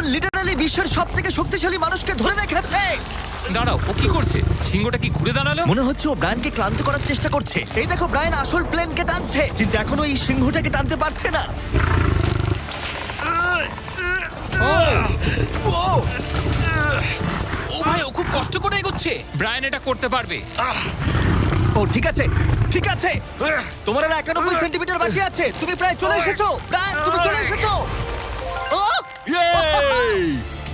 এখন লিটারালি বিশ্বের সবথেকে শক্তিশালী মানুষকে ধরে রেখেছে। দাঁড়াও, ও কি করছে? সিংহটা কি ঘুরে দাঁড়ালো? মনে হচ্ছে ও ব্রায়ানকে ক্লান্ত করার চেষ্টা করছে। এই দেখো, ব্রায়ান আসল প্লেনকে টানছে, কিন্তু এখনো এই সিংহটাকে টানতে পারছে না। ও ভাই, ও খুব কষ্ট করে এগোচ্ছে। ব্রায়ান এটা করতে পারবে। ও ঠিক আছে, ঠিক আছে। তোমার আর 91 সেন্টিমিটার বাকি আছে। তুমি প্রায় চলে এসেছো ব্রায়ান, তুমি চলে এসেছো। ও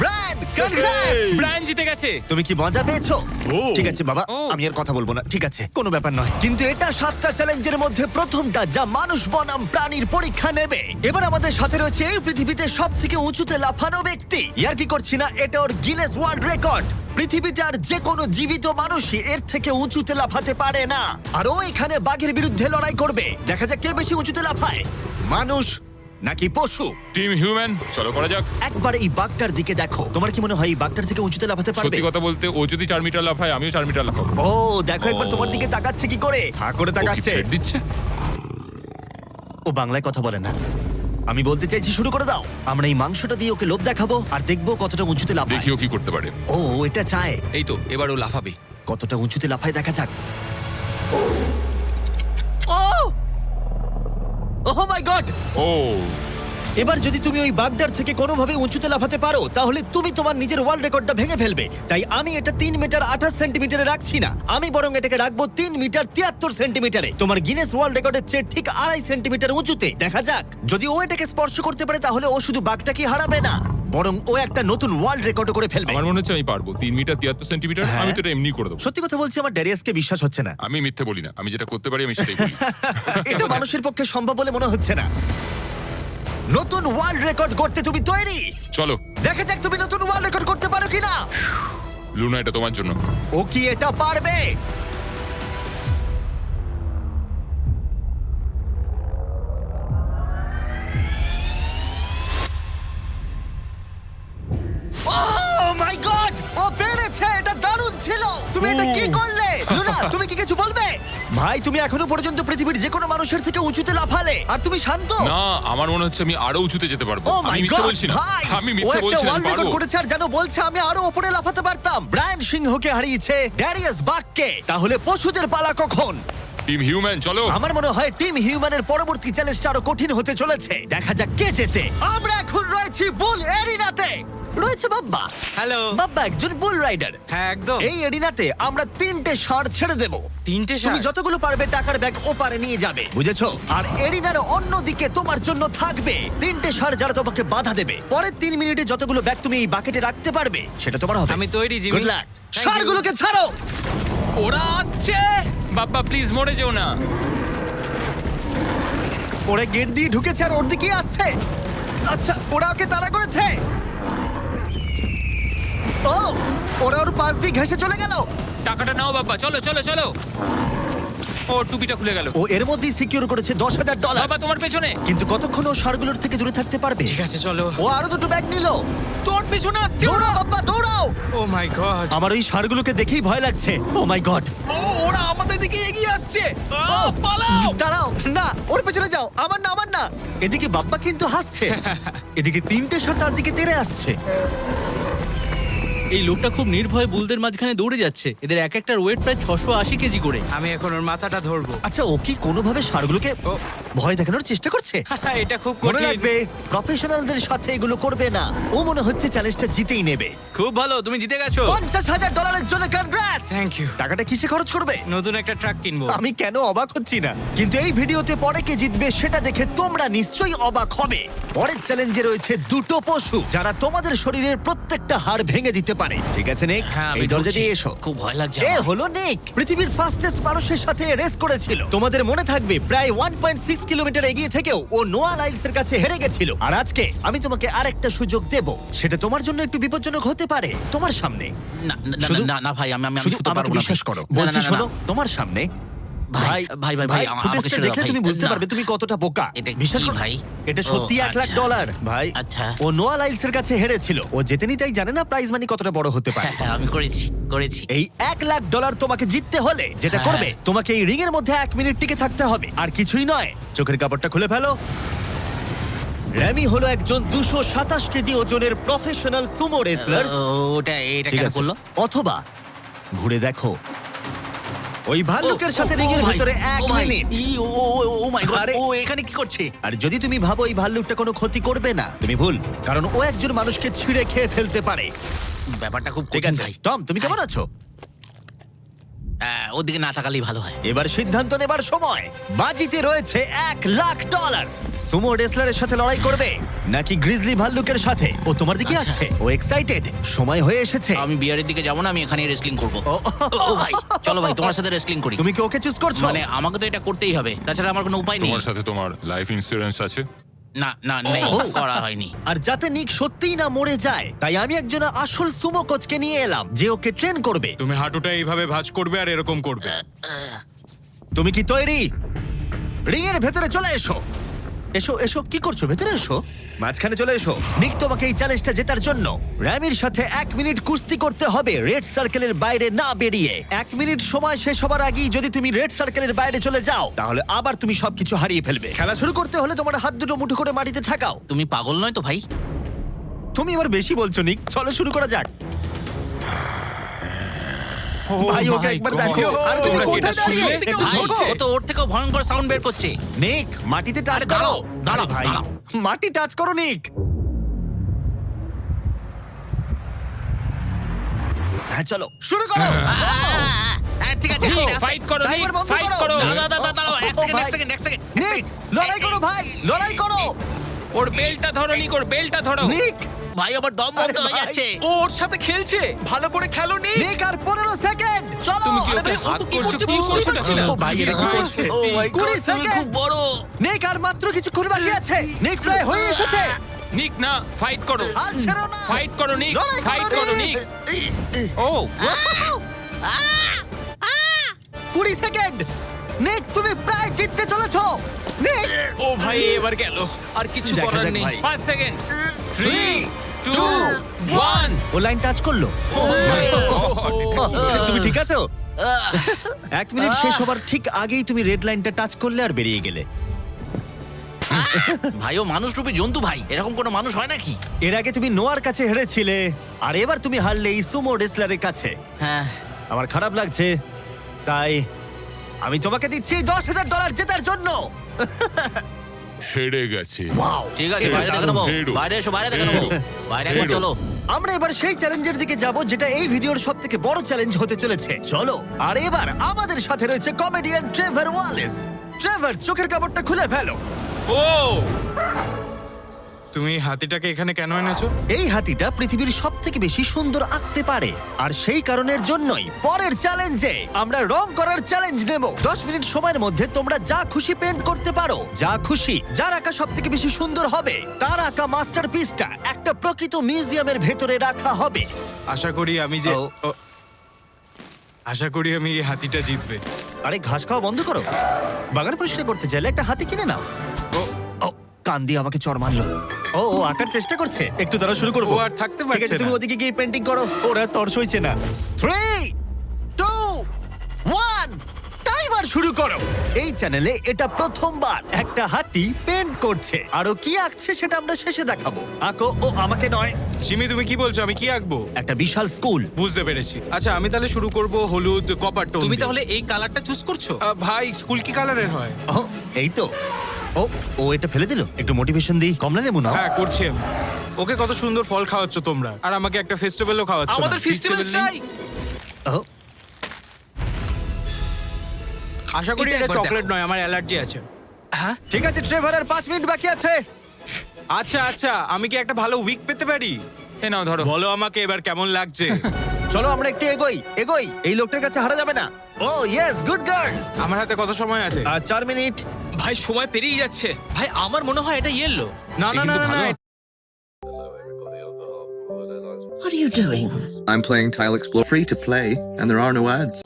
ব্রায়ান, কনগ্রেটস! ব্রায়ান জিতে গেছে। তুমি কি মজা পেয়েছো? ঠিক আছে বাবা, ও। আমি আর কথা বলবো না। ঠিক আছে, কোনো ব্যাপার নয়। কিন্তু এটা 7টা চ্যালেঞ্জের মধ্যে প্রথমটা যা মানুষ বনাম প্রাণীর পরীক্ষা নেবে। এবার আমাদের সাথে রয়েছে এই পৃথিবীতে সবথেকে উঁচুতে লাফানো ব্যক্তি। ইয়ার কি করছি না, এটা ওর গিনেস ওয়ার্ল্ড রেকর্ড। পৃথিবীতে আর যে কোনো জীবিত মানুষই এর থেকে উঁচুতে লাফাতে পারে না। আর ও এখানে বাঘের বিরুদ্ধে লড়াই করবে। দেখা যাক কে বেশি উঁচুতে লাফায়, মানুষ নাকি পশু। টিম হিউম্যান, চলো করা যাক। একবার এই বাঘটার দিকে দেখো। তোমার কি মনে হয় এই বাঘটার থেকে উঁচুতে লাফাতে পারবে? সত্যি কথা বলতে, ও যদি 4 মিটার লাফায়, আমিও 4 মিটার লাফাবো। ও দেখো একবার ও। তোমার দিকে তাকাচ্ছে কি করে, হা করে ও কি তাকাচ্ছে। ছেড় দিচ্ছে? ও বাংলায় কথা বলে না। আমি বলতে চাইছি শুরু করে দাও। আমরা এই মাংসটা দিয়ে ওকে লোভ দেখাবো আর দেখবো কতটা উঁচুতে লাফায়। দেখিও কি করতে পারে। ও এটা চায়। এই তো, এবার ও লাফাবে। কতটা উঁচুতে লাফায় দেখা যাক। ও ওহ মাই গড! ও এবার যদি তুমি ওই বাগদার থেকে কোনোভাবে উঁচুতে লাফাতে পারো, তাহলে তুমি তোমার নিজের ওয়ার্ল্ড রেকর্ডটা ভেঙে ফেলবে। তাই আমি এটা 3 মিটার 28 সেন্টিমিটারে রাখছি না, আমি বরং এটাকে রাখবো 3 মিটার 73 সেন্টিমিটারে। তোমার গিনেস ওয়ার্ল্ড রেকর্ডের চেয়ে ঠিক 2.5 সেন্টিমিটার উঁচুতে। দেখা যাক, যদি ও এটাকে স্পর্শ করতে পারে, তাহলে ও শুধু বাগটাকে হারাবে না, বরং ও একটা নতুন ওয়ার্ল্ড রেকর্ড করে ফেলবে। আমার মনে হচ্ছে আমি পারবো। 3 মিটার 73 সেন্টিমিটার, হ্যাঁ। আমি তো এটা এমনি করে দেবো। সত্যি কথা বলছি, আমার ড্যারিয়াসকে বিশ্বাস হচ্ছে না। আমি মিথ্যে বলি না, আমি যেটা করতে পারি আমি সেটাই বলি। এটা মানুষের পক্ষে সম্ভব বলে মনে হচ্ছে না। নতুন ওয়ার্ল্ড রেকর্ড করতে তুমি তৈরি? চলো দেখা যাক তুমি নতুন ওয়ার্ল্ড রেকর্ড করতে পারো কিনা। লুনা, এটা তোমার জন্য। ও কি এটা পারবে? Oh my God! ও পেরেছে! এটা দারুণ ছিল! তুমি এটা কি করলে? লুনা, তুমি কি কিছু বলবে? ভাই, তুমি এখনো পর্যন্ত পৃথিবীর যে কোনো মানুষের থেকে উঁচুতে লাফালে, আর তুমি শান্ত। না, আমার মনে হচ্ছে আমি আরো উঁচুতে যেতে পারবো। ও আমি মাই মিথ্যে গড বলছি না, ভাই! আমি ও মিথ্যে একটা বলছি না, আমি ওয়ার্ল্ড রেকর্ড পারবো। করেছে আর যেন বলছে আমি আরো উপরে লাফাতে পারতাম। ব্রায়ান সিংহকে হারিয়েছে ড্যারিয়াস বাককে। তাহলে পশুদের পালা কখন? টিম হিউম্যান, চলো। আমার মনে হয় টিম হিউম্যানের পরবর্তী চ্যালেঞ্জটা আরো কঠিন হতে চলেছে। দেখা যাক কে জেতে। আমরা এখন রয়েছি বুল এরিনাতে। রয়েছে বাব্বা। হ্যালো। বাব্বা একজন বুল রাইডার। হ্যাঁ, একদম। এই এরিনাতে আমরা 3টে ষাঁড় ছেড়ে দেব। 3টে তুমি ষাঁড়? যতগুলো পারবে টাকার ব্যাগ ওপারে নিয়ে যাবে, বুঝেছো? আর এরিনার অন্যদিকে তোমার জন্য থাকবে 3টে ষাঁড় যারা তোমাকে বাধা দেবে। পরের 3 মিনিটে যতগুলো ব্যাগ তুমি এই বাকেটে রাখতে পারবে সেটা তোমার হবে। আমি তৈরি, Jimmy. Good luck. Thank you. ষাঁড়গুলোকে ছাড়ো। ওরা আসছে। বাপ্পা প্লিজ মরে যেও না। ওরা গেট দিয়ে ঢুকেছে আর ওর দিকেই আসছে। আচ্ছা, ওরা ওকে তাড়া করেছে। ও, ওরা ওর পাশ দিয়ে ঘেঁষে চলে গেল। টাকাটা নাও বাপ্পা, চলো চলো চলো। ও টুপিটা খুলে গেল। ও এর মধ্যেই সিকিউর করেছে $10,000। বাবা তোমার পেছনে। কিন্তু কতক্ষণ ও ষাঁড়গুলোর থেকে দূরে থাকতে পারবে? ঠিক আছে, চলো। ও আরো দুটো ব্যাগ নিল। তোর পেছনে আসছে। দৌড়াও বাবা, দৌড়াও। ও মাই গড। আমার ওই ষাঁড়গুলোকে দেখেই ভয় লাগছে। ও মাই গড। ও, ওরা আমাদের দিকে এগিয়ে আসছে। ও, পালাও। দাঁড়াও, না, ওর পেছনে যাও। আমার না, আমার না। এদিকে বাব্বা কিন্তু হাসছে, এদিকে 3টে ষাঁড় তার দিকে তেড়ে আসছে। এই লোকটা খুব নির্ভয়ে বুলদের মাঝখানে দৌড়ে যাচ্ছে। এদের এক একটার ওয়েট প্রায় 680 কেজি করে। আমি এখন ওর মাথাটা ধরবো। আচ্ছা, ও কি কোনোভাবে ষাঁড়গুলোকে ও। ভয় দেখানোর চেষ্টা করছে? এটা খুব মনে কঠিন। রাখবে, প্রফেশনালদের সাথে এগুলো করবে না। ও মনে হচ্ছে চ্যালেঞ্জটা জিতেই নেবে। খুব ভালো, তুমি জিতে গেছো। $50,000 জন্য কনগ্রাটস। Thank you. টাকাটা কিসে খরচ করবে? নতুন একটা ট্রাক কিনবো। আমি কেন অবাক হচ্ছি না, কিন্তু এই ভিডিওতে পরে কে জিতবে সেটা দেখে তোমরা নিশ্চয়ই অবাক হবে। পরের চ্যালেঞ্জে রয়েছে দুটো পশু যারা তোমাদের শরীরের প্রত্যেকটা হাড় ভেঙে দিতে পারে। ঠিক আছে নিক, হ্যাঁ, আমি এই দরজা ঢুকছি। দিয়ে এসো। খুব ভয় লাগছে এ আমার। হলো নিক, পৃথিবীর ফাস্টেস্ট মানুষের সাথে রেস করেছিল। তোমাদের মনে থাকবে প্রায় 1.6 কিলোমিটার এগিয়ে থেকেও ও নোয়া লাইলসের কাছে হেরে গেছিল। আর আজকে আমি তোমাকে আরেকটা সুযোগ দেব। সেটা তোমার জন্য একটু বিপজ্জনক হতে পারে। তোমার সামনে না না, না, শুধু- না না ভাই, আমি শুধু শুতে আমাকে পারবো না। বিশ্বাস করো। না, না, বলছি না, না, শোনো, না। তোমার সামনে ভাই, ভাই, ভাই, ভাই, আমাকে ফুটেজটা ছেড়ে দাও, দেখলে ভাই। তুমি বুঝতে না। পারবে তুমি কতটা বোকা। এটা কি বিশ্বাস করো ভাই? এটা ও, সত্যি $1,00,000 ভাই। আচ্ছা। ও নোয়া লাইলসের কাছে হেরেছিল। ও জেতেনি, তাই জানে না প্রাইজ মানি কতটা বড় হতে পারে। হ্যাঁ, আমি করেছি। এই $1,00,000 তোমাকে জিততে হলে যেটা হ্যাঁ। করবে, তোমাকে এই রিং এর মধ্যে 1 মিনিট টিকে থাকতে হবে। আর কিছুই নয়, চোখের কাপড়টা খুলে ফেলো। র্যামি হলো একজন 227 কেজি ওজনের প্রফেশনাল সুমো রেসলার, এটা ঠিক কেন আছে? করলো? অথবা ঘুরে দেখো ওই ভাল্লুকের সাথে রিংয়ের ভিতরে 1 মিনিট। ও মাই গড, আরে- ও এখানে কি করছে? আর যদি তুমি ভাবো এই ভাল্লুকটা কোনো ক্ষতি করবে না, তুমি ভুল, কারণ ও একজন মানুষকে ছিঁড়ে খেয়ে ফেলতে পারে। ব্যাপারটা খুব ঠিক কঠিন আছে ভাই। টম, তুমি কেমন আছো? ওদিকে না তাকালেই ভালো হয়। এবার সিদ্ধান্ত নেবার সময়। বাজিতে রয়েছে $1,00,000। সুমো রেসলারের সাথে লড়াই করবে নাকি গ্রিজলি ভাল্লুকের সাথে? ও তোমার দিকে আচ্ছা। আসছে, ও এক্সাইটেড, সময় হয়ে এসেছে। আমি বিয়ারের দিকে যাবো না, আমি এখানে রেসলিং করবো। ও, ও ভাই, চলো ভাই, তোমার সাথে রেসলিং করি। তুমি কি ওকে চুজ করছো? মানে আমাকে তো এটা করতেই হবে, তাছাড়া আমার কোনো উপায় নেই। তোমার সাথে তোমার লাইফ ইন্স্যুরেন্স আছে? না না, নেই, ও। করা হয়নি। আর যাতে নিক সত্যিই না মরে যায়, তাই আমি একজন আসল সুমো কোচকে নিয়ে এলাম যে ওকে ট্রেন করবে। তুমি হাঁটুটা এইভাবে ভাঁজ করবে আর এরকম করবে। তুমি কি তৈরি? রিং এর ভেতরে চলে এসো। এসো এসো, কি করছো? ভেতরে এসো, মাঝখানে চলে এসো। নিক তোমাকে এই চ্যালেঞ্জটা জেতার জন্য র্যামির সাথে 1 মিনিট কুস্তি করতে হবে রেড সার্কেলের বাইরে না বেরিয়ে। 1 মিনিট সময় শেষ হবার আগেই যদি তুমি রেড সার্কেলের বাইরে চলে যাও, তাহলে আবার তুমি সবকিছু হারিয়ে ফেলবে। খেলা শুরু করতে হলে তোমার হাত দুটো মুঠো করে মাটিতে ঠাকাও। তুমি পাগল নয় তো ভাই? তুমি এবার বেশি বলছো নিক, চলো শুরু করা যাক। ভাই ওকে my একবার God! দেখো। আর তুমি তোমরা কি কোথায় এটা দাঁড়িয়ে? শুনলে? একটু ভাই, ঝোঁকো। ও তো ওর থেকেও ভয়ঙ্কর সাউন্ড বের করছে। নিক, মাটিতে টাচ আরে করো। দাঁড়াও, দাঁড়াও, আরে ভাই, দাঁড়াও। মাটি টাচ করো নিক। হ্যাঁ চলো শুরু করো। ঠিক আছে, নিক, আস্তে, আস্তে। ফাইট করো, নিক, ড্রাইভার বন্ধ ফাইট করো। করো। দাঁড়াও, এক ও সেকেন্ড, ভাই। এক সেকেন্ড, এক সেকেন্ড, এক নিক, সেকেন্ড। লড়াই করো ভাই, লড়াই করো। ওর বেলটা ধরো, নিক, ওর বেলটা ধরো। নিক, ভাই আমার দম আরে বন্ধ হয়ে ভাই। যাচ্ছে। ও ওর সাথে খেলছে, ভালো করে খেলো নি। নিক আর 15 সেকেন্ড। চলো। তুমি কি আরে ওকে ভাই, ও হাত তো কি করছো? করছে কি বুঝতেই করছো পারছি না। না? ও ভাই, এটা কি করছে? ও my 20 তুমি সেকেন্ড। খুব বড়। নিক আর মাত্র কিছুক্ষণ বাকি আছে। নিক প্রায় হয়ে এসেছে। নিক, না, ফাইট করো। আর ছেড়ো না। ফাইট করো, নিক, লড়াই ফাইট করো, নিক। ও 20 সেকেন্ড। নিক, তুমি প্রায় জিততে চলেছো। নিক, ও ভাই এবার গেল, আর কিছু দেখা করার যাক নেই। ভাই। 5 সেকেন্ড। 3, 2 1 ও লাইন টাচ করলো। তুমি ঠিক আছো? 1 মিনিট শেষ হবার ঠিক আগেই তুমি রেড লাইনটা টাচ করলে আর বেরিয়ে গেলে। ভাই ও মানুষ রূপী জন্তু ভাই, এরকম কোনো মানুষ হয় নাকি? এর আগে তুমি নোয়ার কাছে হেরেছিলে, আর এবার তুমি হারলে এই সুমো রেসলারের কাছে। হ্যাঁ, আমার খারাপ লাগছে, তাই আমি তোমাকে দিচ্ছি $10,000 জেতার জন্য। হেরে গেছে। ওয়াও, ঠিক আছে, এটা বাইরে দেখে দারুণ। নেবো। হেরো। বাইরে এসো, বাইরে দেখে নেবো। হেরো। বাইরে একবার হেরো। চলো। আমরা এবার সেই চ্যালেঞ্জের দিকে যাব যেটা এই ভিডিওর সব থেকে বড় চ্যালেঞ্জ হতে চলেছে। চলো। আর এবার আমাদের সাথে রয়েছে কমেডিয়ান ট্রেভার ওয়ালেস। ট্রেভার, চোখের কাপড়টা খুলে ফেলো। ও, তুমি এই হাতিটাকে এখানে কেন এনেছো? এই হাতিটা পৃথিবীর সব থেকে বেশি সুন্দর আঁকতে পারে, আর সেই কারণের জন্যই পরের চ্যালেঞ্জে আমরা রং করার চ্যালেঞ্জ নেব। 10 মিনিট সময়ের মধ্যে তোমরা যা খুশি পেন্ট করতে পারো, যা খুশি। যার আঁকা সব থেকে বেশি সুন্দর হবে তার আঁকা মাস্টারপিসটা একটা প্রকৃত মিউজিয়ামের ভেতরে রাখা হবে। আশা করি আমি যে ও। ও, আশা করি আমি এই হাতিটা জিতবে। আরে ঘাস খাওয়া বন্ধ করো। বাগান পরিষ্কার করতে চাইলে একটা হাতি কিনে নাও। ও ও, কান দিয়ে আমাকে চড় মারলো। ও ও আঁকার চেষ্টা করছে, একটু দ্বারা শুরু করবো। ও আর থাকতে ঠিক পারছে আছে, তুমি না। ওদিকে গিয়ে পেন্টিং করো, ওরা তর সইছে না। 3, 2, 1, টাইমার শুরু করো। এই চ্যানেলে এটা প্রথমবার একটা হাতি পেন্ট করছে, আরো কি আঁকছে সেটা আমরা শেষে দেখাবো। আঁকো। ও আমাকে নয়, সিমি, তুমি কি বলছো? আমি কি আঁকবো? একটা বিশাল স্কুল। বুঝতে পেরেছি। আচ্ছা, আমি তাহলে শুরু করব হলুদ কপার টোন তুমি দিয়ে। তাহলে এই কালারটা চুজ করছো? ভাই, স্কুল কি কালারের হয়? ও এই তো। ও ও এটা ফেলে দিল। একটু মোটিভেশন দিই, কমলা লেবু নাও। হ্যাঁ, করছি আমি। ওকে কত সুন্দর ফল খাওয়াচ্ছ তোমরা, আর আমাকে একটা ফেস্টিভ্যালও খাওয়াচ্ছ না। আমাদের ফেস্টিভ্যাল Festival নেই? চাই। ও, আশা করি এটা এটা একবার চকলেট নয়, আমার অ্যালার্জি আছে। হ্যাঁ, ঠিক আছে ট্রেভার, আর 5 মিনিট বাকি আছে। আচ্ছা আচ্ছা, আমি কি একটা ভালো উইক পেতে পারি? এ নাও, ধরো। বলো আমাকে এবার কেমন লাগছে। চলো আমরা একটু এগোই এগোই, এই লোকটার কাছে হারা যাবে না। ও ইয়েস, গুড গার্ল। আমার হাতে কত সময় আছে? আর 4 মিনিট। ভাই সময় পেরিয়ে যাচ্ছে। ভাই আমার মনে হয় এটা ইয়েলো। না না না কিন্তু না, ভালো। What are you doing? I'm playing Tile Explore free to play, and there are no ads.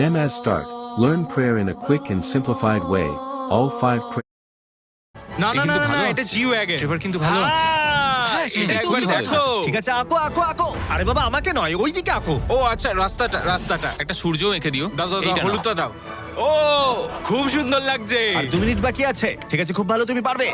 Namaz start. Learn prayer in a quick and simplified way. All 5 না এ না না কিন্তু না, ভালো এটা আছে। জি ওয়াগন। ট্রেভার কিন্তু ভালো আছে। হ্যাঁ, সেটাই তো একবার হচ্ছে দেখো। কথা। ঠিক আছে, আঁকো আঁকো আঁকো। আরে বাবা, আমাকে নয়, ওইদিকে আঁকো। ও আচ্ছা, রাস্তাটা রাস্তাটা। একটা সূর্যও এঁকে দিও। দাও দাও দাও, এইটা নাও। হলুদটা দাও। ও খুব সুন্দর লাগছে। আর 2 মিনিট বাকি আছে। ঠিক আছে, খুব ভালো, তুমি পারবে।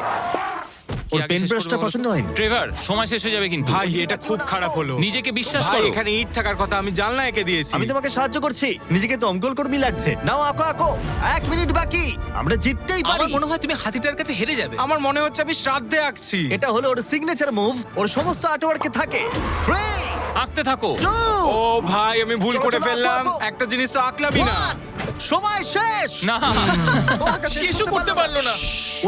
ওর পেন ব্রাশটা পছন্দ হয়নি। ট্রেভার, সময় শেষ হয়ে যাবে কিন্তু। ভাই এটা খুব খারাপ হলো। নিজেকে বিশ্বাস ভাই করো। এখানে ইট থাকার কথা, আমি জানলা এঁকে দিয়েছি। আমি তোমাকে সাহায্য করছি, নিজেকে দমকল কর্মী লাগছে। নাও আঁকো আঁকো। 1 মিনিট বাকি, আমরা জিততেই পারি। আমার মনে হয় তুমি হাতিটার কাছে হেরে যাবে। আমার মনে হচ্ছে আমি শ্রাদ্ধে আঁকছি। এটা হলো ওর সিগনেচার মুভ, ওর সমস্ত আর্টওয়ার্কে থাকে। 3 আঁকতে থাকো। 2 ও ভাই আমি ভুল চলো, করে চলো, ফেললাম। আঁকো, আঁকো। একটা জিনিস তো আঁকলামই না। 1 সময় শেষ। না, ও আঁকা শেষ শেষও করতে পারলো না।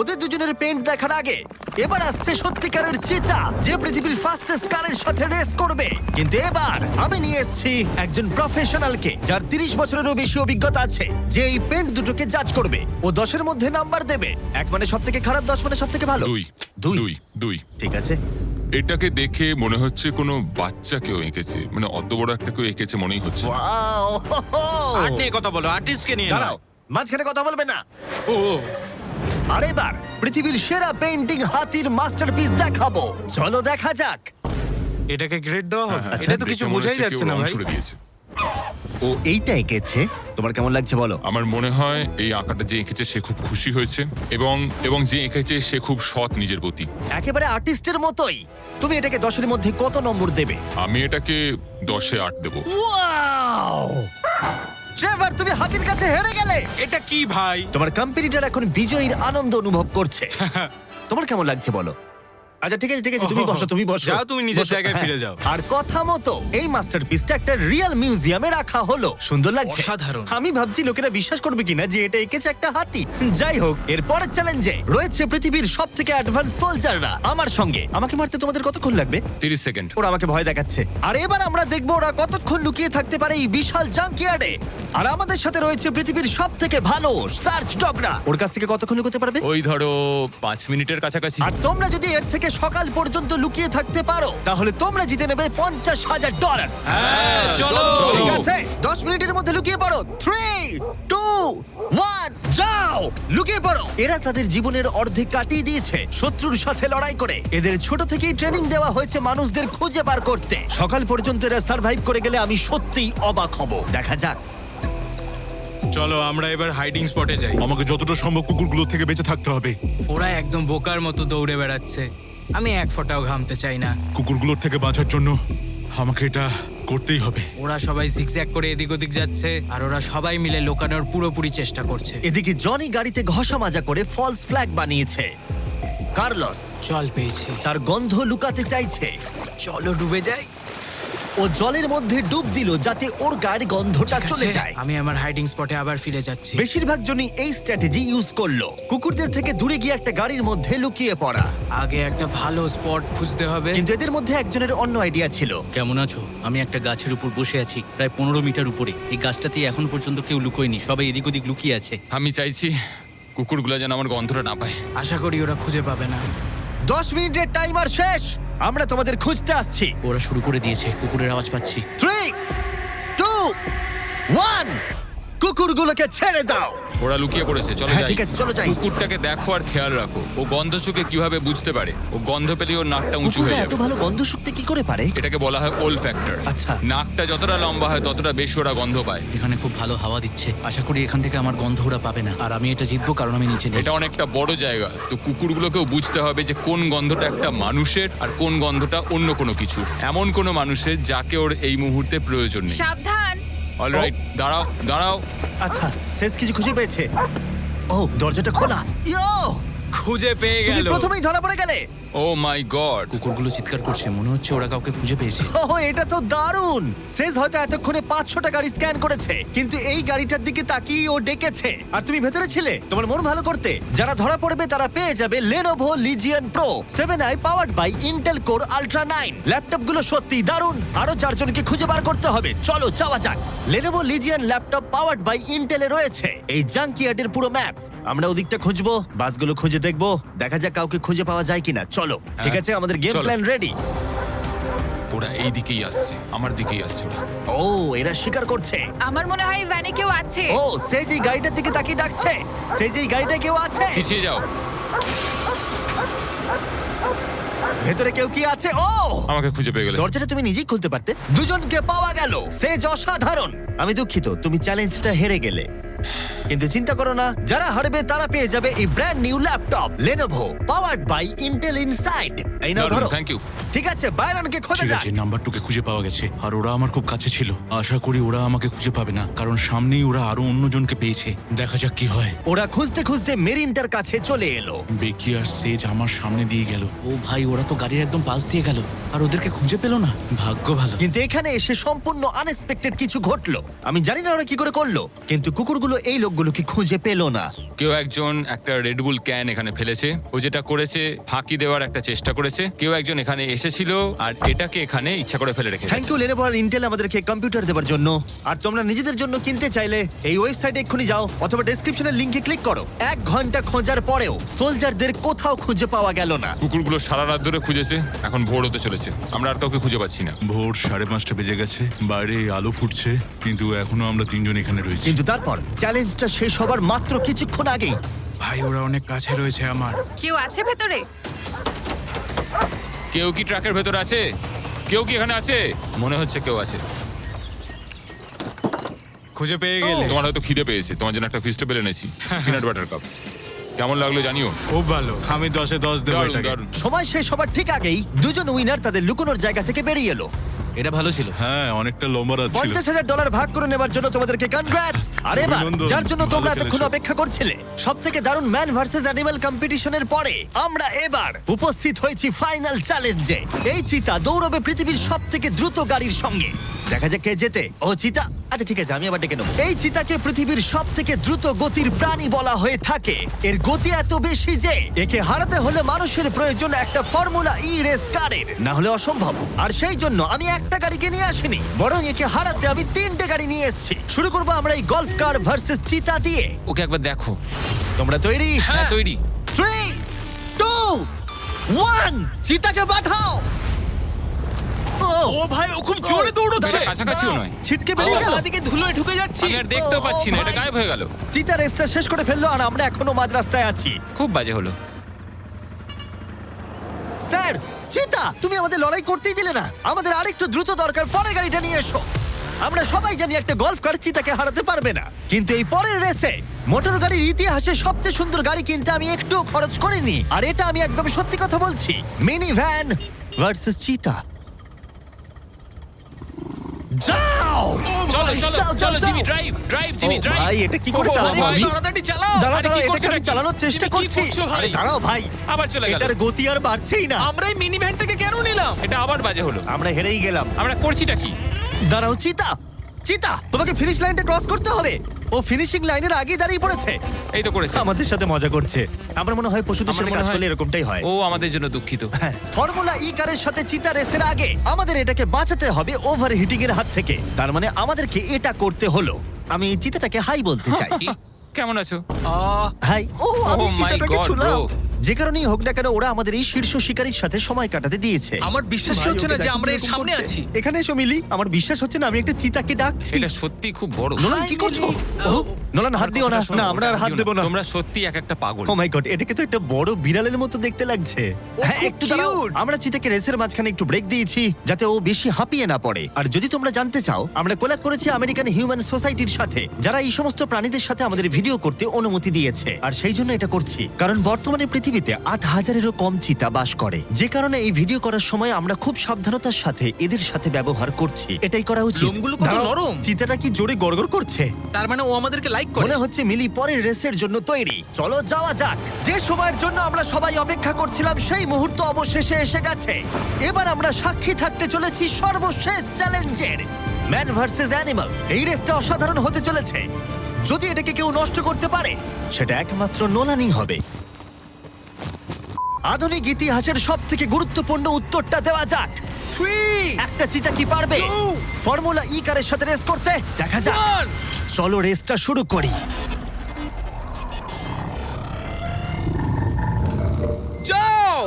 ওদের দুজনের পেন্ট দেখার আগে এবার আসছে সত্যিকারের চিতা, যে পৃথিবীর ফাস্টেস্ট কারের সাথে রেস করবে। কিন্তু এবার আমি নিয়ে এসেছি একজন প্রফেশনালকে, যার 30 বছরেরও বেশি অভিজ্ঞতা আছে, যে এই পেন্ট দুটোকে জাজ করবে। ও 10-এর মধ্যে নাম্বার দেবে। 1 মানে সব থেকে খারাপ, 10 মানে সব থেকে ভালো। 2 ঠিক আছে। এটাকে দেখে মনে হচ্ছে কোনো বাচ্চা কেউ এঁকেছে, মানে অত বড় একটা কেউ এঁকেছে মনেই হচ্ছে না। Wow! আর্ট নিয়ে কথা বলো, আর্টিস্টকে নিয়ে দাঁড়াও, মাঝখানে কথা বলবে না। ও আর এবার পৃথিবীর সেরা পেন্টিং হাতির মাস্টারপিস দেখাবো। চলো দেখা যাক। এটাকে গ্রেড দেওয়া হবে? হ্যাঁ, এটা তো দেখে কিছু মনে বোঝাই হচ্ছে যাচ্ছে কেউ না রং ভাই। ছুড়ে দিয়েছে। ও এইটা এঁকেছে, তোমার কেমন লাগছে বলো? আমার মনে হয় এই আঁকাটা যে এঁকেছে সে খুব খুশি হয়েছে, এবং যে এঁকেছে সে খুব সৎ নিজের প্রতি। একেবারে আর্টিস্টের মতোই। তুমি এটাকে 10-এর মধ্যে কত নম্বর দেবে? আমি এটাকে 10-এ 8 দেবো। ওয়াও! ট্রেভার, তুমি হাতির কাছে হেরে গেলে। এটা কি ভাই? তোমার কম্পিটিটর এখন বিজয়ীর আনন্দ অনুভব করছে। তোমার কেমন লাগছে বলো? আচ্ছা ঠিক আছে, ঠিক আছে, তুমি বসো, তুমি বসো। যাও, তুমি নিজের বসো, জায়গায় হ্যাঁ। ফিরে যাও। আর কথা মতো এই মাস্টারপিসটা একটা রিয়েল মিউজিয়ামে রাখা হলো। সুন্দর লাগছে। অসাধারণ। আমি ভাবছি লোকেরা বিশ্বাস করবে কিনা যে এটা এঁকেছে একটা হাতি। যাই হোক, এর পরের চ্যালেঞ্জে রয়েছে পৃথিবীর সবথেকে অ্যাডভান্স সোলজাররা আমার সঙ্গে। আমাকে মারতে তোমাদের কতক্ষণ লাগবে? 30 সেকেন্ড। ওরা আমাকে ভয় দেখাচ্ছে। আর এবার আমরা দেখবো ওরা কতক্ষণ লুকিয়ে থাকতে পারে এই বিশাল জাঙ্কিয়ার্ডে। আর আমাদের সাথে রয়েছে পৃথিবীর সবথেকে ভালো সার্চ ডগরা। ওর কাছ থেকে কতক্ষণ লুকোতে পারবে? ওই ধরো 5 মিনিটের কাছাকাছি। আর তোমরা যদি এর থেকে সকাল পর্যন্ত লুকিয়ে থাকতে পারো তাহলে তোমরা জিতে নেবে $50,000। হ্যাঁ, চলো। ঠিক আছে, 10 মিনিটের মধ্যে লুকিয়ে পড়ো। 3, 2, 1, যাও, লুকিয়ে পড়ো। এরা তাদের জীবনের অর্ধেক কাটিয়ে দিয়েছে শত্রুর সাথে লড়াই করে। এদের ছোট থেকেই ট্রেনিং দেওয়া হয়েছে মানুষদের খুঁজে বার করতে। সকাল পর্যন্ত এরা সার্ভাইভ করে গেলে আমি সত্যিই অবাক হব। দেখা যাক। চলো আমরা এবার হাইডিং স্পটে যাই। আমাকে যতটা সম্ভব কুকুরগুলো থেকে বেঁচে থাকতে হবে। ওরা একদম বোকার মতো দৌড়ে বেড়াচ্ছে, আমি এক ফোঁটাও ঘামতে চাই না। কুকুরগুলোর থেকে বাঁচার জন্য আমাকে এটা করতেই হবে। ওরা সবাই জিগজ্যাগ করে এদিক ওদিক যাচ্ছে, আর ওরা সবাই মিলে লোকানোর পুরোপুরি চেষ্টা করছে। এদিকে জনি গাড়িতে ঘষা মাজা করে ফলস ফ্ল্যাগ বানিয়েছে। কার্লোস জল পেয়েছি, তার গন্ধ লুকাতে চাইছে। চলো ডুবে যাই। ও জলের মধ্যে ডুব দিল যাতে ওর গায়ের গন্ধটা ঠিক চলে আছে, যায়। আমি আমার হাইডিং স্পটে আবার ফিরে যাচ্ছি। বেশিরভাগ জনই এই স্ট্র্যাটেজি ইউজ করলো, কুকুরদের থেকে দূরে গিয়ে একটা গাড়ির মধ্যে লুকিয়ে পড়া। আগে একটা ভালো স্পট খুঁজতে হবে। কিন্তু এদের মধ্যে একজনের অন্য আইডিয়া ছিল। কেমন আছো? আমি একটা গাছের উপর বসে আছি, প্রায় 15 মিটার উপরে। এই গাছটাতে এখন পর্যন্ত কেউ লুকোয়নি, সবাই এদিক ওদিক লুকিয়ে আছে। আমি চাইছি কুকুরগুলো যেন আমার গন্ধটা না পায়। আশা করি ওরা খুঁজে পাবে না। 10 মিনিটের টাইমার শেষ, আমরা তোমাদের খুঁজতে আসছি। ওরা শুরু করে দিয়েছে, কুকুরের আওয়াজ পাচ্ছি। 3, 2, 1, কুকুরগুলোকে ছেড়ে দাও। ওরা লুকিয়ে পড়েছে, চলো হ্যাঁ যাই। ঠিক আছে, চলো যাই। কুকুরটাকে দেখো আর খেয়াল রাখো। ও গন্ধ শুকে কিভাবে বুঝতে পারে? ও গন্ধ পেলে ওর নাকটা উঁচু কুকুররা হয়ে এত যাবে। ভালো গন্ধ শুকতে কি করে পারে? এটাকে বলা হয় ওল ফ্যাক্টর। আচ্ছা। নাকটা যতটা লম্বা হয় ততটা বেশি ওরা গন্ধ পায়। এখানে খুব ভালো হাওয়া দিচ্ছে, আশা করি এখান থেকে আমার গন্ধ ওরা পাবে না। আর আমি এটা জিতবো কারণ আমি নিচে নেই। এটা অনেকটা বড় জায়গা, তো কুকুরগুলোকেও বুঝতে হবে যে কোন গন্ধটা একটা মানুষের আর কোন গন্ধটা অন্য কোনো কিছু, এমন কোনো মানুষের যাকে ওর এই মুহূর্তে প্রয়োজন নেই। সাবধান। অলরাইট, দাঁড়াও দাঁড়াও। আচ্ছা, শেষ কিছু খুঁজে পেয়েছে। ও, দরজাটা খোলা। ইয়ো, খুঁজে পেয়ে তুমি গেল। প্রথমেই ধরা পড়ে গেলে। ও মাই গড। কুকুরগুলো চিৎকার করছে, মনে হচ্ছে ওরা কাউকে খুঁজে পেয়েছে। ওহ, এটা তো দারুণ। শেষ হয়তো এতক্ষণে 500টা গাড়ি স্ক্যান করেছে, কিন্তু এই গাড়িটার দিকে তাকিয়ে ও ডেকেছে। আর তুমি ভেতরে ছিলে তোমার মন ভালো করতে। যারা ধরা পড়বে তারা পেয়ে যাবে Lenovo Legion Pro 7i powered by Intel Core Ultra 9 ল্যাপটপগুলো সত্যিই দারুণ। আরো 4 জনকে খুঁজে বার করতে হবে। চলো যাওয়া যাক। Lenovo Legion laptop powered by Intel এ রয়েছে এই জাঙ্কিয়ার্ডের পুরো ম্যাপ। আমরা ওদিকটা খুঁজবো, বাসগুলো খুঁজে দেখবো, দেখা যাক কাউকে খুঁজে পাওয়া যায় কিনা। চলো, ঠিক আছে, আমাদের গেম চলো। Plan ready. ওরা এই দিকেই আসছে, আমার দিকেই আসছে ওরা। ও, এরা শিকার করছে। আমার মনে হয় ভ্যানে কেউ আছে। ও, সে যে গাড়িটার দিকে তাকিয়ে ডাকছে, সে যে গাড়িটা কেউ আছে। পিছিয়ে যাও। ভেতরে কেউ কি আছে? ও, আমাকে খুঁজে পেয়ে গেলে। দরজাটা তুমি নিজেই খুলতে পারতে। দুজনকে পাওয়া গেল, সে অসাধারণ। আমি দুঃখিত, তুমি চ্যালেঞ্জটা হেরে গেলে। কিন্তু চিন্তা করো না, যারা হারবে তারা পেয়ে যাবে এই brand new laptop Lenovo powered by Intel Inside। এই নাও ধরো। Thank you. ঠিক আছে, বাইরনকে খোঁজা ঠিক যাক। আছে, নাম্বার 2 কে খুঁজে পাওয়া গেছে আর ওরা আমার খুব কাছে ছিল। আশা করি ওরা আমাকে খুঁজে পাবে না, কারণ সামনেই ওরা আরো অন্যজনকে পেয়েছে। দেখা যাক কি হয়। ওরা খুঁজতে খুঁজতে মেরিনটার কাছে চলে এলো। বেকি আর সেজ আমার সামনে দিয়ে গেল। ও ভাই, ওরা তো গাড়ির একদম পাশ দিয়ে গেল আর ওদেরকে খুঁজে পেল না। ভাগ্য ভালো। কিন্তু এখানে এসে সম্পূর্ণ আনএক্সপেক্টেড কিছু ঘটলো। আমি জানি না ওরা কি করে করলো, কিন্তু কুকুরগুলো এই লোকগুলোকে খুঁজে পেল না। কেউ একজন একটা রেডবুল ক্যান এখানে ফেলেছে, ও যেটা করেছে ফাঁকি দেওয়ার একটা চেষ্টা করেছে। কেউ একজন এখানে এসেছিল আর এটাকে এখানে ইচ্ছা করে ফেলে রেখেছে। থ্যাংক ইউ Lenovo আর Intel আমাদেরকে কম্পিউটার দেওয়ার জন্য। আর তোমরা নিজেদের জন্য কিনতে চাইলে এই ওয়েবসাইটে এক্ষুনি যাও অথবা ডেসক্রিপশনের লিংকে ক্লিক করো। 1 ঘন্টা খোঁজার পরেও সোলজারদের কোথাও খুঁজে পাওয়া গেল না। কুকুরগুলো সারা রাত ধরে খুঁজেছে, এখন ভোর হতে চলেছে, আমরা আর কাউকে খুঁজে পাচ্ছি না। ভোর 5:30 বেজে গেছে, বাইরে আলো ফুটছে, কিন্তু এখনো আমরা 3 জন এখানে রয়েছি। কিন্তু তারপর চ্যালেঞ্জটা শেষ হবার মাত্র কিছুক্ষণ আগেই ভাই ওরা অনেক কাছে রয়েছে আমার। কেউ আছে ভেতরে? কেউ কি ট্রাকের ভেতরে আছে? কেউ কি এখানে আছে? মনে হচ্ছে কেউ আছে। খুঁজে পেয়ে গেলে তোমার হয়তো খিদে পেয়েছে, তোমার জন্য একটা ফিস্টেবল এনেছি, পিনাট বাটার কাপ। কেমন লাগলো জানিও। খুব ভালো, আমি 10-এ 10 দেবো দারুণ, এটাকে। দারুণ। সময় শেষ হবার ঠিক আগেই দুজন উইনার তাদের লুকোনোর জায়গা থেকে বেরিয়ে এলো। এটা ভালো ছিল। হ্যাঁ, অনেকটা লম্বা রাত ছিল। $50,000 ভাগ করে নেবার জন্য তোমাদেরকে কনগ্রাটস। আর এবার অভিনন্দন, যার জন্য তোমরা ভালো এতক্ষণ খেলেছো। অপেক্ষা করছিলে, সবথেকে দারুণ ম্যান ভার্সেস অ্যানিমাল কম্পিটিশনের পরে আমরা এবার উপস্থিত হয়েছি ফাইনাল চ্যালেঞ্জে। এই চিতা দৌড়বে পৃথিবীর সবথেকে দ্রুত গাড়ির সঙ্গে। দেখা যাক কে জেতে। ও চিতা, আচ্ছা ঠিক আছে, আমি আবার ডেকে নেবো। এই চিতাকে পৃথিবীর সবথেকে দ্রুত গতির প্রাণী বলা হয়ে থাকে। এর গতি এত বেশি যে একে হারাতে হলে মানুষের প্রয়োজন একটা ফর্মুলা ই রেস কারের, না হলে অসম্ভব। আর সেই জন্য আমি একটা গাড়িকে নিয়ে আসিনি, বরং একে হারাতে আমি 3টে গাড়ি নিয়ে এসেছি। শুরু করবো আমরা এই গলফ কার ভার্সেস চিতা দিয়ে। ওকে একবার দেখো। তোমরা তৈরি? হ্যাঁ তৈরি। 3, 2, 1, চিতাকে পাঠাও। ও ভাই, ও খুব জোরে দৌড়চ্ছে। এটা কাছাকাছিও নয়। ছিটকে বেরিয়ে গেল। দিকে ধুলোয় ঢুকে যাচ্ছি। আমি আর দেখতেও পাচ্ছি না, এটা গায়েব হয়ে গেল। চিতা রেসটা শেষ করে ফেললো আর আমরা এখনো মাঝ রাস্তায় আছি। খুব বাজে হলো। স্যার, চিতা তুমি আমাদের লড়াই করতেই দিলে না। আমাদের আরেকটু দ্রুত দরকার, পরের গাড়িটা নিয়ে এসো। আমরা সবাই জানি একটা গলফ কার চিতাকে হারাতে পারবে না, কিন্তু এই পরের রেসে মোটর গাড়ির ইতিহাসে সবচেয়ে সুন্দর গাড়ি কিনতে আমি একটুও খরচ করিনি। আর এটা আমি একদম সত্যি কথা বলছি। মিনি ভ্যান ভার্সেস চিতা। যাও চলো চলো যাও, চলো যাও, জিমি, যাও। ড্রাইভ ড্রাইভ জিমি, ও ড্রাইভ। ভাই, এটা কি করে চালাবো আমি? তাড়াতাড়ি চালাও। দাঁড়াও আরে দাঁড়াও, কি করছো এটাকে আমি নাকি? চালানোর চেষ্টা তুমি কি করছি। করছো ভাই? আরে দাঁড়াও ভাই, আবার চলে গেল। এটার গতি আর বাড়ছেই না। আমরা এই মিনি ভ্যানটাকে কেন নিলাম? এটা আবার বাজে হলো। আমরা হেরেই গেলাম। আমরা করছিটা কি? দাঁড়াও চিতা, চিতা তোমাকে ফিনিশ লাইনটা ক্রস করতে হবে। ও ফিনিশিং লাইনের আগে দাঁড়িয়ে পড়েছে। এই তো করেছে। আমাদের সাথে মজা করছে। আমার মনে হয় পশুদের আমার সাথে মনে কাজ হয়- করলে এরকমটাই হয়। ও আমাদের জন্য দুঃখিত। হ্যাঁ, ফর্মুলা ই কারের সাথে চিতা রেসের আগে আমাদের এটাকে বাঁচাতে হবে ওভারহিটিং এর হাত থেকে। তার মানে আমাদেরকে এটা করতে হলো। আমি এই চিতাটাকে হাই বলতে চাই। কি? কেমন আছো? হাই। ও আমি Oh my চিতাটাকে God, ছুলাম। bro. যে কারণেই হোক না কেন, ওরা আমাদের এই শীর্ষ শিকারীর সাথে সময় কাটাতে দিয়েছে। আমার বিশ্বাসই হচ্ছে না যে আমরা এর সামনে আছি। এখানে এসো মিলি, আমার বিশ্বাস হচ্ছে না আমি একটা চিতাকে ডাকছি। এটা সত্যি খুব বড়। নোলান কি করছো? ও, নোলান হাত দিও না। না, আমরা আর হাত দেবো না। তোমরা সত্যি এক একটা পাগল। ও মাই গড, এটাকে তো একটা বড় বিড়ালের মতো দেখতে লাগছে। হ্যাঁ, খুব একটু দাঁড়াও। cute। আমরা চিতাকে রেসের মাঝখানে একটু ব্রেক দিয়েছি যাতে ও বেশি হাঁপিয়ে না পড়ে। আর যদি তোমরা জানতে চাও, আমরা কোলাব করেছি আমেরিকান হিউম্যান সোসাইটির সাথে, যারা এই সমস্ত প্রাণীদের সাথে আমাদের ভিডিও করতে অনুমতি দিয়েছে। আর সেই জন্য এটা করছি কারণ বর্তমানে পৃথিবীতে 8,000-এরও কম চিতা বাস করে। যে কারণে এই ভিডিও করার সময় আমরা খুব সাবধানতার সাথে এদের সাথে ব্যবহার করছি। এটাই করা উচিত। লোমগুলো কত দাঁড়াও, নরম। চিতাটা কি জোরে গড়গড় করছে। তার মানে ও আমাদেরকে লাইক করে। মনে হচ্ছে মিলি পরের রেসের জন্য তৈরি। চলো যাওয়া যাক। যে সময়ের জন্য আমরা সবাই অপেক্ষা করছিলাম সেই মুহূর্ত অবশেষে এসে গেছে। এবার আমরা সাক্ষী থাকতে চলেছি সর্বশেষ চ্যালেঞ্জের, ম্যান ভার্সেস অ্যানিমাল। এই রেসটা অসাধারণ হতে চলেছে। যদি এটাকে কেউ নষ্ট করতে পারে, সেটা একমাত্র নোলানই হবে। আধুনিক ইতিহাসের সবথেকে গুরুত্বপূর্ণ উত্তরটা দেওয়া যাক। 3, একটা চিতা কি পারবে 2, ফর্মুলা ই কারের সাথে রেস করতে? দেখা যাক। 1। চলো রেসটা শুরু করি। যাও।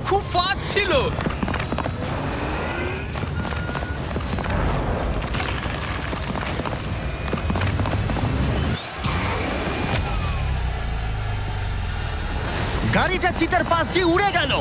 খুব ফাস্ট ছিল। গাড়িটা চিতার পাশ দিয়ে উড়ে গেল।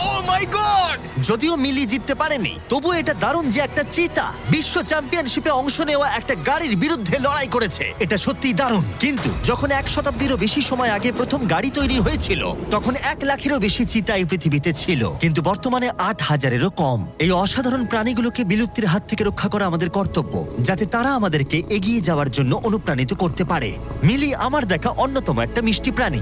ও মাই গড! যদিও মিলি জিততে পারেনি, তবুও এটা দারুণ যে একটা চিতা বিশ্ব চ্যাম্পিয়নশিপে অংশ নেওয়া একটা গাড়ির বিরুদ্ধে লড়াই করেছে। এটা সত্যিই দারুণ। কিন্তু যখন 1 শতাব্দীরও বেশি সময় আগে প্রথম গাড়ি তৈরি হয়েছিল, তখন 1 লাখেরও বেশি চিতা এই পৃথিবীতে ছিল, কিন্তু বর্তমানে 8,000-এরও কম। এই অসাধারণ প্রাণীগুলোকে বিলুপ্তির হাত থেকে রক্ষা করা আমাদের কর্তব্য, যাতে তারা আমাদেরকে এগিয়ে যাওয়ার জন্য অনুপ্রাণিত করতে পারে। মিলি আমার দেখা অন্যতম একটা মিষ্টি প্রাণী।